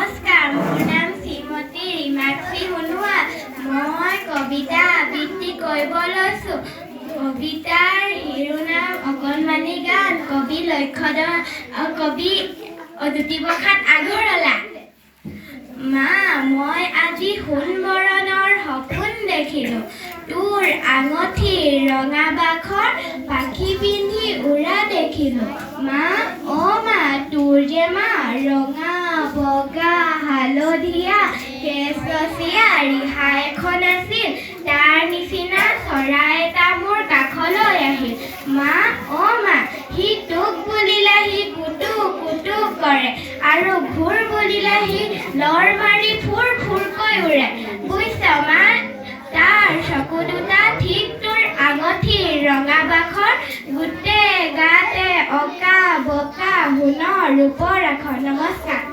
নমস্কাৰ, মোৰ নাম শ্ৰীমতী ৰীমাক্ষী সোণোৱাল। মই কবিতা আবৃত্তি কৰিব লৈছোঁ। কবিতাৰ শিৰোনাম অকণমানি গান। কবি জ্যোতিপ্ৰসাদ আগৰৱালা। মা, মই আজি সোণবৰণৰ সপোন দেখিলোঁ। তোৰ আঙঠিৰ ৰঙা বাখৰ পাখি পিন্ধি উৰা দেখিলোঁ। মা, মা, তোৰ যে মা ৰঙা বগা হালধীয়া কেশৰচীয়া ৰিহা এখন আছিল, তাৰ নিচিনা চৰাই এটা মোৰ কাষলৈ আহিল। মা, মা, সি তোক বুলিলে সি কুটু কুটু কৰে, আৰু ঘূৰ বুলিলে সি লৰ মাৰি ফুৰ ফুৰকৈ উৰে। বুজিছ মা, তাৰ চকু দুটা ঠিক তোৰ আঙঠিৰ ৰঙা বাখৰ, গোটেই গাতে অঁকা বকা সোণৰ ৰূপৰ আখৰ। নমস্কাৰ।